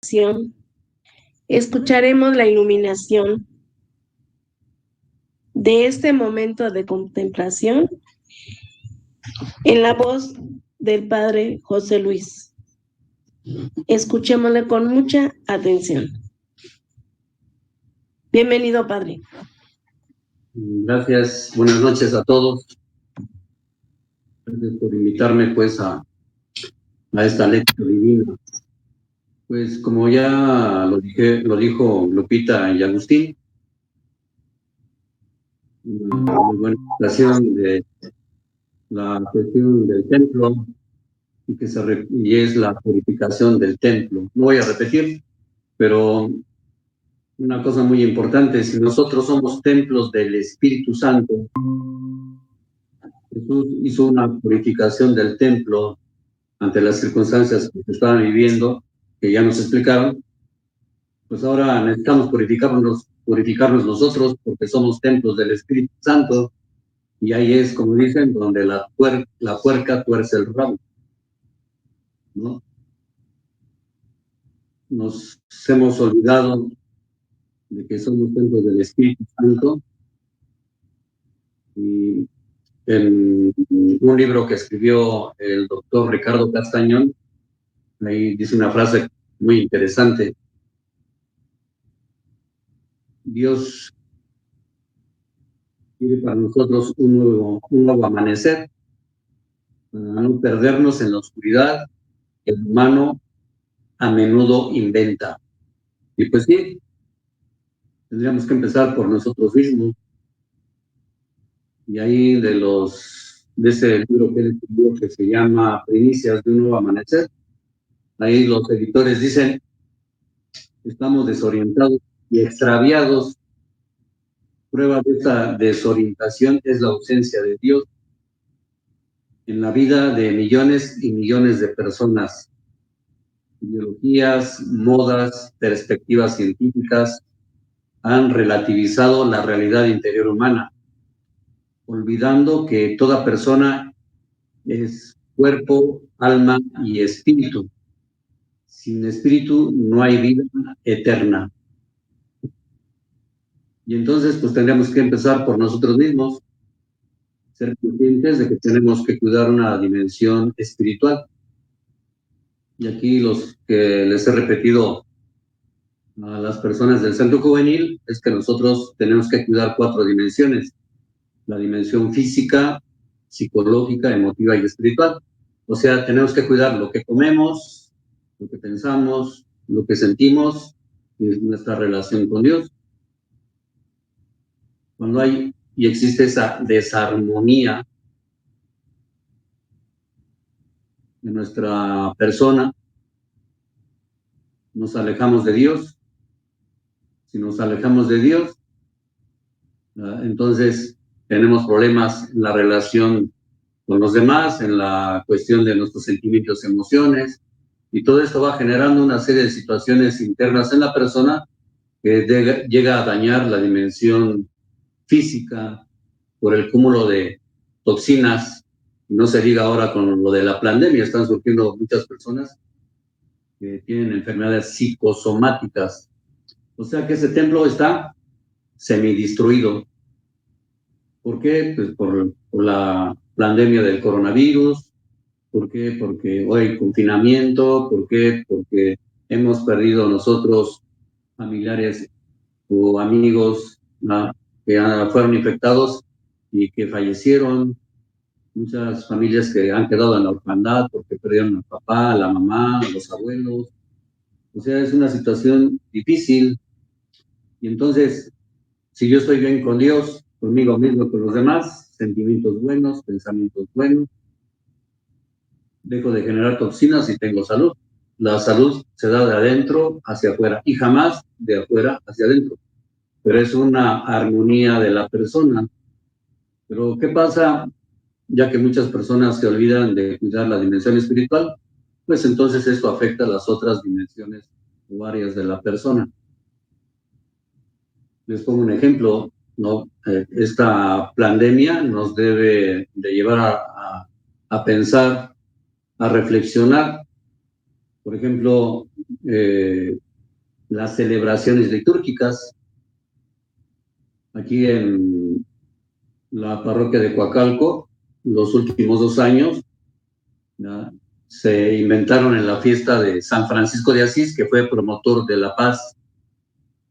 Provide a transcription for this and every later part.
continuación, escucharemos la iluminación de este momento de contemplación en la voz del Padre José Luis. Escuchémosle con mucha atención. Bienvenido, Padre. Gracias, buenas noches a todos. Gracias por invitarme pues a esta lectura divina. Pues como ya lo dijo Lupita y Agustín, una muy buena explicación de la cuestión del templo y es la purificación del templo. No voy a repetir, pero una cosa muy importante, si nosotros somos templos del Espíritu Santo, Jesús hizo una purificación del templo ante las circunstancias que se estaban viviendo, que ya nos explicaron, pues ahora necesitamos purificarnos nosotros porque somos templos del Espíritu Santo, y ahí es, como dicen, donde la puerca tuerce el rabo, ¿no? Nos hemos olvidado de que somos templos del Espíritu Santo, y en un libro que escribió el doctor Ricardo Castañón, ahí dice una frase muy interesante: Dios quiere para nosotros un nuevo amanecer, para no perdernos en la oscuridad que el humano a menudo inventa. Y pues sí, tendríamos que empezar por nosotros mismos. Y ahí de ese libro que él escribió, que se llama Primicias de un nuevo amanecer, ahí los editores dicen: estamos desorientados y extraviados. Prueba de esta desorientación es la ausencia de Dios en la vida de millones y millones de personas. Ideologías, modas, perspectivas científicas han relativizado la realidad interior humana, olvidando que toda persona es cuerpo, alma y espíritu. Sin espíritu no hay vida eterna. Y entonces, pues tendríamos que empezar por nosotros mismos, ser conscientes de que tenemos que cuidar una dimensión espiritual. Y aquí los que les he repetido a las personas del Centro Juvenil es que nosotros tenemos que cuidar 4 dimensiones: la dimensión física, psicológica, emotiva y espiritual. O sea, tenemos que cuidar lo que comemos, lo que pensamos, lo que sentimos y nuestra relación con Dios. Cuando hay y existe esa desarmonía en nuestra persona, nos alejamos de Dios. Si nos alejamos de Dios, entonces tenemos problemas en la relación con los demás, en la cuestión de nuestros sentimientos, emociones, y todo esto va generando una serie de situaciones internas en la persona que llega a dañar la dimensión física por el cúmulo de toxinas. No se diga ahora con lo de la pandemia, están surgiendo muchas personas que tienen enfermedades psicosomáticas. O sea que ese templo está semidestruido. ¿Por qué? Pues por la pandemia del coronavirus. ¿Por qué? Porque hoy hay confinamiento. ¿Por qué? Porque hemos perdido nosotros familiares o amigos que fueron infectados y que fallecieron. Muchas familias que han quedado en la orfandad porque perdieron al papá, a la mamá, a los abuelos. O sea, es una situación difícil. Y entonces, si yo estoy bien con Dios, conmigo mismo, con los demás, sentimientos buenos, pensamientos buenos, dejo de generar toxinas y tengo salud. La salud se da de adentro hacia afuera y jamás de afuera hacia adentro. Pero es una armonía de la persona. Pero ¿qué pasa? Ya que muchas personas se olvidan de cuidar la dimensión espiritual, pues entonces esto afecta a las otras dimensiones o áreas de la persona. Les pongo un ejemplo, ¿no? Esta pandemia nos debe de llevar a pensar, a reflexionar. Por ejemplo, las celebraciones litúrgicas. Aquí en la parroquia de Coacalco, los últimos 2 años, ¿ya?, se inventaron en la fiesta de San Francisco de Asís, que fue promotor de la paz,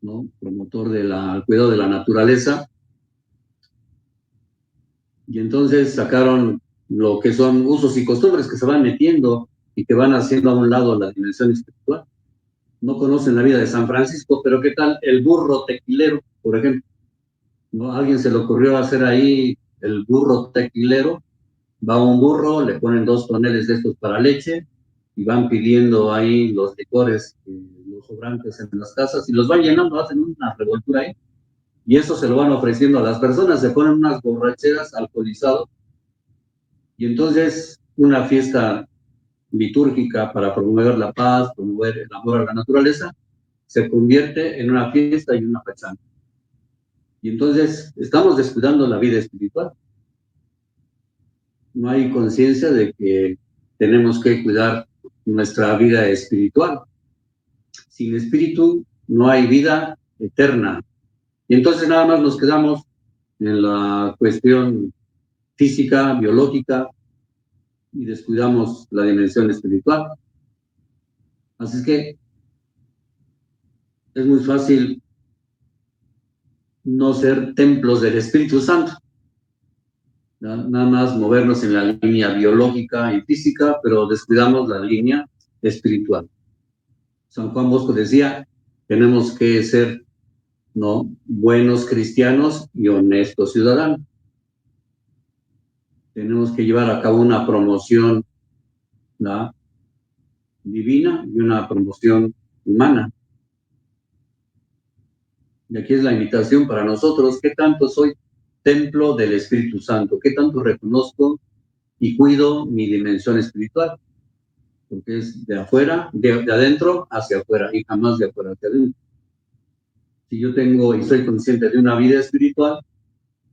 ¿no?, promotor del cuidado de la naturaleza. Y entonces sacaron lo que son usos y costumbres que se van metiendo y que van haciendo a un lado la dimensión espiritual. No conocen la vida de San Francisco, pero ¿qué tal el burro tequilero, por ejemplo? ¿No? A alguien se le ocurrió hacer ahí el burro tequilero. Va un burro, le ponen 2 toneles de estos para leche y van pidiendo ahí los licores, los sobrantes en las casas y los van llenando, hacen una revoltura ahí. Y eso se lo van ofreciendo a las personas, se ponen unas borracheras alcoholizados. Y entonces una fiesta litúrgica para promover la paz, promover el amor a la naturaleza, se convierte en una fiesta y una pachanga. Y entonces estamos descuidando la vida espiritual. No hay conciencia de que tenemos que cuidar nuestra vida espiritual. Sin espíritu no hay vida eterna. Y entonces nada más nos quedamos en la cuestión física, biológica, y descuidamos la dimensión espiritual. Así es que es muy fácil no ser templos del Espíritu Santo. Nada más movernos en la línea biológica y física, pero descuidamos la línea espiritual. San Juan Bosco decía, tenemos que ser, ¿no?, buenos cristianos y honestos ciudadanos. Tenemos que llevar a cabo una promoción, ¿no?, divina y una promoción humana. Y aquí es la invitación para nosotros: ¿qué tanto soy templo del Espíritu Santo? ¿Qué tanto reconozco y cuido mi dimensión espiritual? Porque es de afuera, de adentro hacia afuera, y jamás de afuera hacia adentro. Si yo tengo y soy consciente de una vida espiritual,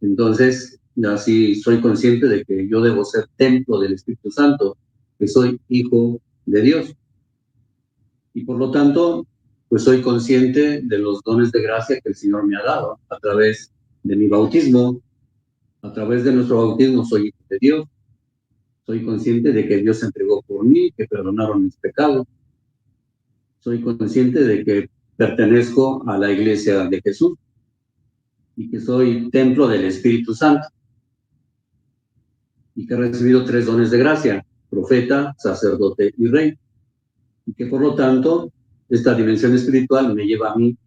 entonces así soy consciente de que yo debo ser templo del Espíritu Santo, que soy hijo de Dios. Y por lo tanto, pues soy consciente de los dones de gracia que el Señor me ha dado a través de mi bautismo. A través de nuestro bautismo soy hijo de Dios. Soy consciente de que Dios se entregó por mí, que perdonaron mis pecados. Soy consciente de que pertenezco a la iglesia de Jesús y que soy templo del Espíritu Santo y que he recibido 3 dones de gracia: profeta, sacerdote y rey. Y que por lo tanto esta dimensión espiritual me lleva a mí,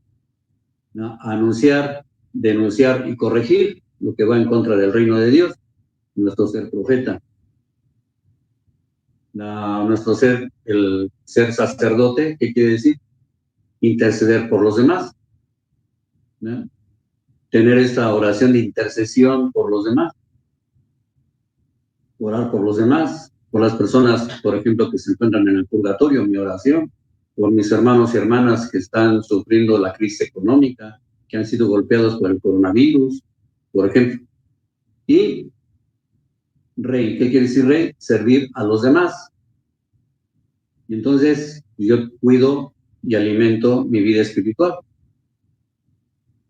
¿no?, a anunciar, denunciar y corregir lo que va en contra del reino de Dios, nuestro ser profeta. Nuestro ser, el ser sacerdote, ¿qué quiere decir? Interceder por los demás, ¿no? Tener esta oración de intercesión por los demás, orar por los demás, por las personas, por ejemplo, que se encuentran en el purgatorio, mi oración, por mis hermanos y hermanas que están sufriendo la crisis económica, que han sido golpeados por el coronavirus, por ejemplo. Y rey, ¿qué quiere decir rey? Servir a los demás. Y entonces yo cuido y alimento mi vida espiritual.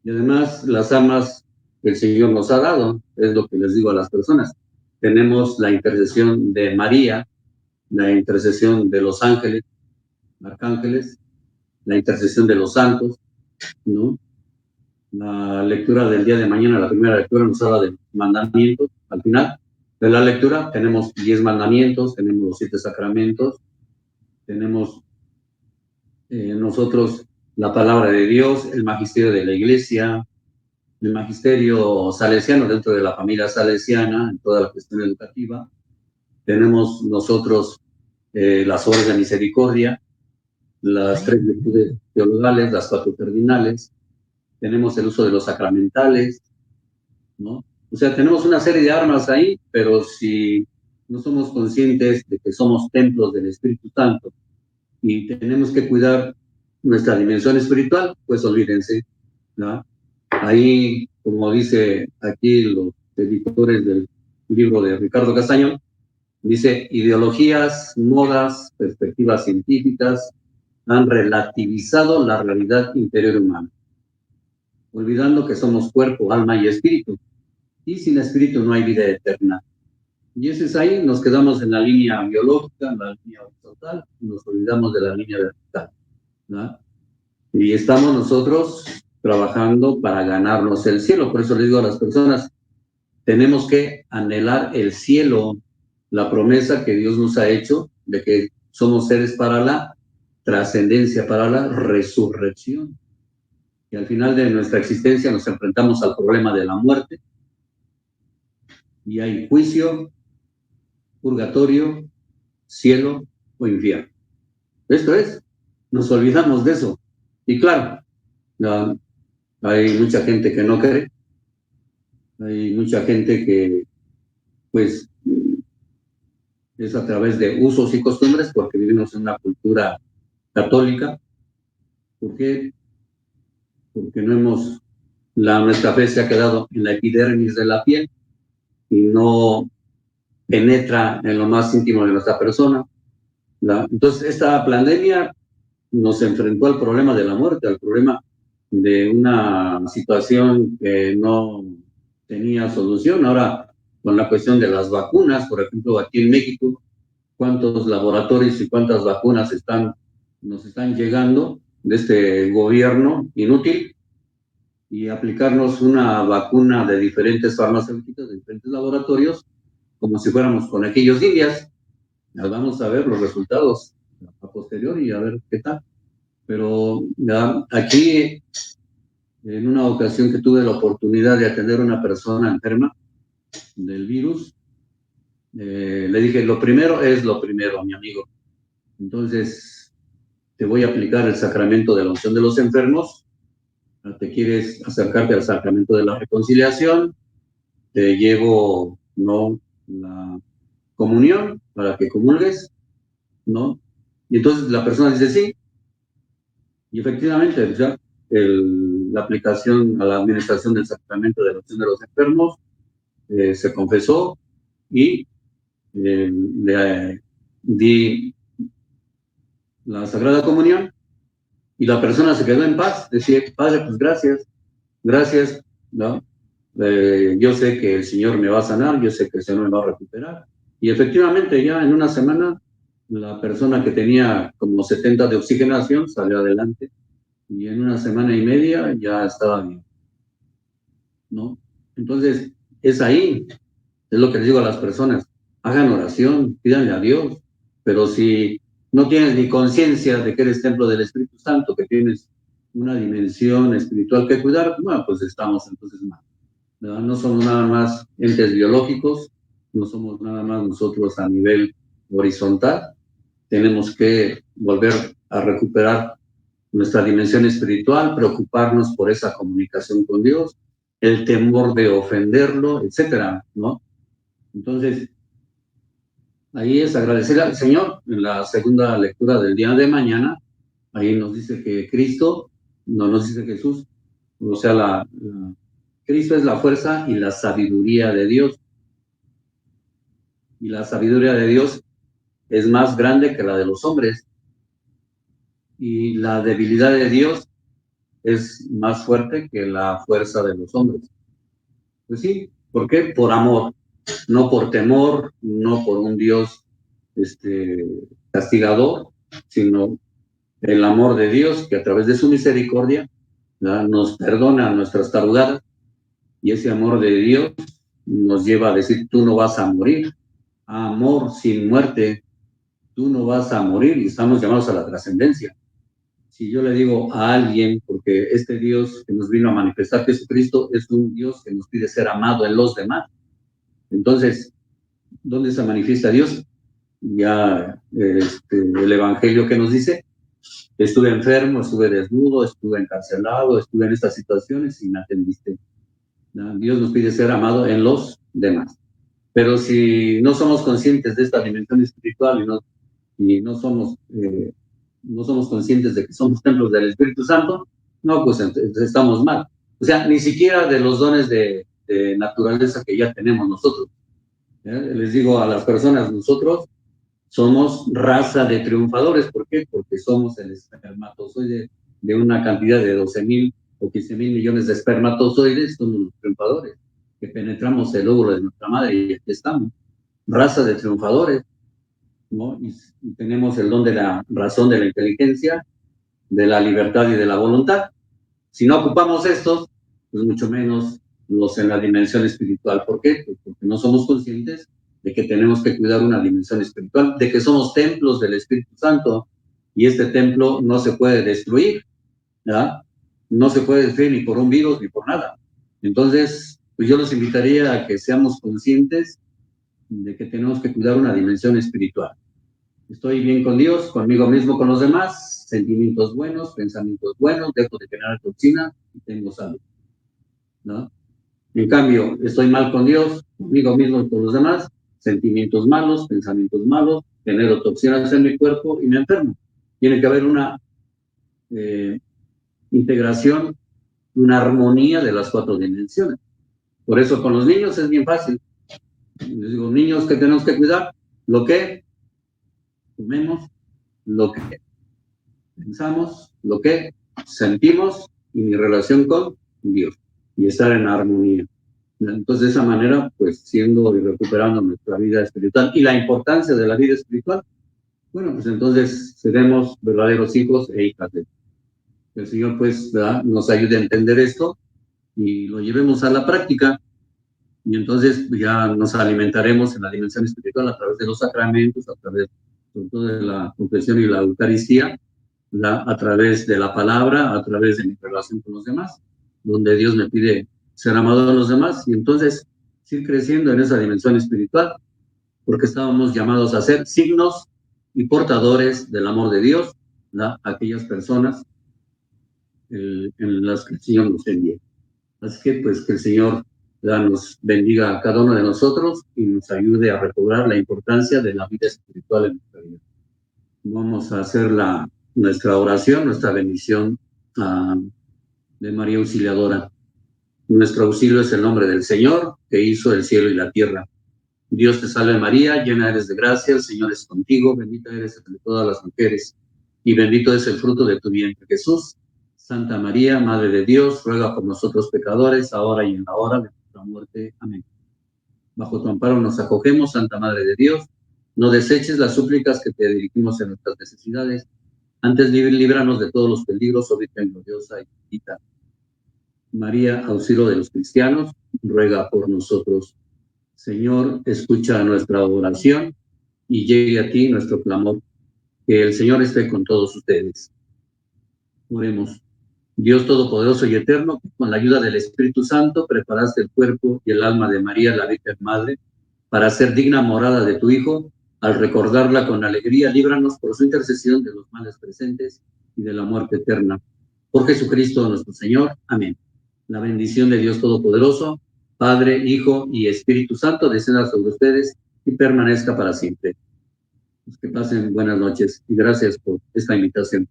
Y además las armas que el Señor nos ha dado, es lo que les digo a las personas. Tenemos la intercesión de María, la intercesión de los ángeles, arcángeles, la intercesión de los santos, ¿no? La lectura del día de mañana, la primera lectura, nos habla de mandamientos. Al final de la lectura tenemos 10 mandamientos, tenemos los 7 sacramentos, tenemos nosotros la palabra de Dios, el magisterio de la Iglesia, el magisterio salesiano dentro de la familia salesiana, en toda la cuestión educativa. Tenemos nosotros las obras de misericordia, las 3 virtudes teologales, las 4 cardinales. Tenemos el uso de los sacramentales, ¿no? O sea, tenemos una serie de armas ahí, pero si no somos conscientes de que somos templos del Espíritu Santo y tenemos que cuidar nuestra dimensión espiritual, pues olvídense, ¿no? Ahí, como dice aquí los editores del libro de Ricardo Castañón, dice ideologías, modas, perspectivas científicas, han relativizado la realidad interior humana, olvidando que somos cuerpo, alma y espíritu, y sin espíritu no hay vida eterna. Y ese es ahí, nos quedamos en la línea biológica, en la línea horizontal, y nos olvidamos de la línea vertical, ¿no? Y estamos nosotros trabajando para ganarnos el cielo. Por eso le digo a las personas, tenemos que anhelar el cielo, la promesa que Dios nos ha hecho de que somos seres para la trascendencia, para la resurrección. Y al final de nuestra existencia nos enfrentamos al problema de la muerte. Y hay juicio, purgatorio, cielo o infierno. Esto es, nos olvidamos de eso. Y claro, hay mucha gente que no cree, hay mucha gente que, pues, es a través de usos y costumbres, porque vivimos en una cultura católica. ¿Por qué? Porque nuestra fe se ha quedado en la epidermis de la piel y no penetra en lo más íntimo de nuestra persona. Entonces, esta pandemia nos enfrentó al problema de la muerte, al problema de una situación que no tenía solución. Ahora, con la cuestión de las vacunas, por ejemplo, aquí en México, cuántos laboratorios y cuántas vacunas nos están llegando de este gobierno inútil, y aplicarnos una vacuna de diferentes farmacéuticas, de diferentes laboratorios, como si fuéramos conejillos de indias. Vamos a ver los resultados a posteriori y a ver qué tal. Pero aquí, en una ocasión que tuve la oportunidad de atender a una persona enferma del virus, le dije, lo primero es lo primero, mi amigo. Entonces, te voy a aplicar el sacramento de la unción de los enfermos. ¿Te quieres acercarte al sacramento de la reconciliación? Te llevo, ¿no?, la comunión para que comulgues, ¿no? Y entonces la persona dice sí. Y efectivamente, ya la aplicación a la administración del sacramento de la unción de los enfermos, se confesó y le di la Sagrada Comunión, y la persona se quedó en paz. Decía, Padre, pues gracias, ¿no? Yo sé que el Señor me va a sanar, yo sé que el Señor me va a recuperar. Y efectivamente, ya en una semana, la persona que tenía como 70 de oxigenación salió adelante, y en una semana y media ya estaba bien, ¿no? Entonces, es ahí, es lo que les digo a las personas, hagan oración, pídanle a Dios, pero si no tienes ni conciencia de que eres templo del Espíritu Santo, que tienes una dimensión espiritual que cuidar, bueno, pues estamos entonces mal, ¿verdad? No somos nada más entes biológicos, no somos nada más nosotros a nivel horizontal, tenemos que volver a recuperar nuestra dimensión espiritual, preocuparnos por esa comunicación con Dios, el temor de ofenderlo, etcétera, ¿no? Entonces, ahí es agradecer al Señor. En la segunda lectura del día de mañana, ahí nos dice que Cristo, no nos dice Jesús, o sea, Cristo es la fuerza y la sabiduría de Dios. Y la sabiduría de Dios es más grande que la de los hombres. Y la debilidad de Dios es más fuerte que la fuerza de los hombres. Pues sí, ¿por qué? Por amor, no por temor, no por un Dios castigador, sino el amor de Dios, que a través de su misericordia, ¿verdad?, nos perdona nuestras tarugadas, y ese amor de Dios nos lleva a decir, tú no vas a morir, amor sin muerte, tú no vas a morir, y estamos llamados a la trascendencia. Si yo le digo a alguien, porque este Dios que nos vino a manifestar, Jesucristo, es un Dios que nos pide ser amado en los demás. Entonces, ¿dónde se manifiesta Dios? Ya el Evangelio que nos dice, estuve enfermo, estuve desnudo, estuve encarcelado, estuve en estas situaciones y me atendiste. Dios nos pide ser amado en los demás. Pero si no somos conscientes de esta dimensión espiritual y no somos conscientes de que somos templos del Espíritu Santo, no, pues entonces estamos mal. O sea, ni siquiera de los dones de naturaleza que ya tenemos nosotros. Les digo a las personas, nosotros somos raza de triunfadores. ¿Por qué? Porque somos el espermatozoide de una cantidad de 12,000 o 15,000 millones de espermatozoides. Somos los triunfadores, que penetramos el óvulo de nuestra madre y aquí estamos. Raza de triunfadores, ¿no? Y tenemos el don de la razón, de la inteligencia, de la libertad y de la voluntad. Si no ocupamos estos, pues mucho menos los en la dimensión espiritual. ¿Por qué? Pues porque no somos conscientes de que tenemos que cuidar una dimensión espiritual, de que somos templos del Espíritu Santo, y este templo no se puede destruir, ¿verdad? No se puede destruir ni por un virus ni por nada. Entonces, pues yo los invitaría a que seamos conscientes de que tenemos que cuidar una dimensión espiritual. Estoy bien con Dios, conmigo mismo, con los demás, sentimientos buenos, pensamientos buenos, dejo de generar toxina y tengo salud, ¿no? En cambio, estoy mal con Dios, conmigo mismo y con los demás, sentimientos malos, pensamientos malos, genero toxinas en mi cuerpo y me enfermo. Tiene que haber una integración, una armonía de las 4 dimensiones. Por eso con los niños es bien fácil. Les digo, niños, que tenemos que cuidar lo que comemos, lo que pensamos, lo que sentimos y mi relación con Dios, y estar en armonía. Entonces, de esa manera, pues siendo y recuperando nuestra vida espiritual y la importancia de la vida espiritual, bueno, pues entonces seremos verdaderos hijos e hijas de Dios. El Señor, pues, ¿verdad?, nos ayude a entender esto y lo llevemos a la práctica, y entonces ya nos alimentaremos en la dimensión espiritual a través de los sacramentos, a través sobre todo de la confesión y la Eucaristía, a través de la palabra, a través de mi relación con los demás, donde Dios me pide ser amado a los demás, y entonces ir creciendo en esa dimensión espiritual, porque estábamos llamados a ser signos y portadores del amor de Dios, a aquellas personas en las que el Señor nos envía. Así que, pues, que el Señor nos bendiga a cada uno de nosotros y nos ayude a recobrar la importancia de la vida espiritual en nuestra vida. Vamos a hacer nuestra oración, nuestra bendición de María Auxiliadora. Nuestro auxilio es el nombre del Señor, que hizo el cielo y la tierra. Dios te salve María, llena eres de gracia, el Señor es contigo, bendita eres entre todas las mujeres, y bendito es el fruto de tu vientre, Jesús. Santa María, Madre de Dios, ruega por nosotros pecadores, ahora y en la hora de nuestra muerte. Amén. Bajo tu amparo nos acogemos, Santa Madre de Dios. No deseches las súplicas que te dirigimos en nuestras necesidades. Antes líbranos de todos los peligros, oh Virgen gloriosa y bendita. María, auxilio de los cristianos, ruega por nosotros. Señor, escucha nuestra oración y llegue a ti nuestro clamor. Que el Señor esté con todos ustedes. Oremos. Dios Todopoderoso y Eterno, con la ayuda del Espíritu Santo, preparaste el cuerpo y el alma de María, la Virgen Madre, para ser digna morada de tu Hijo. Al recordarla con alegría, líbranos por su intercesión de los males presentes y de la muerte eterna. Por Jesucristo nuestro Señor. Amén. La bendición de Dios Todopoderoso, Padre, Hijo y Espíritu Santo, descienda sobre ustedes y permanezca para siempre. Que pasen buenas noches y gracias por esta invitación.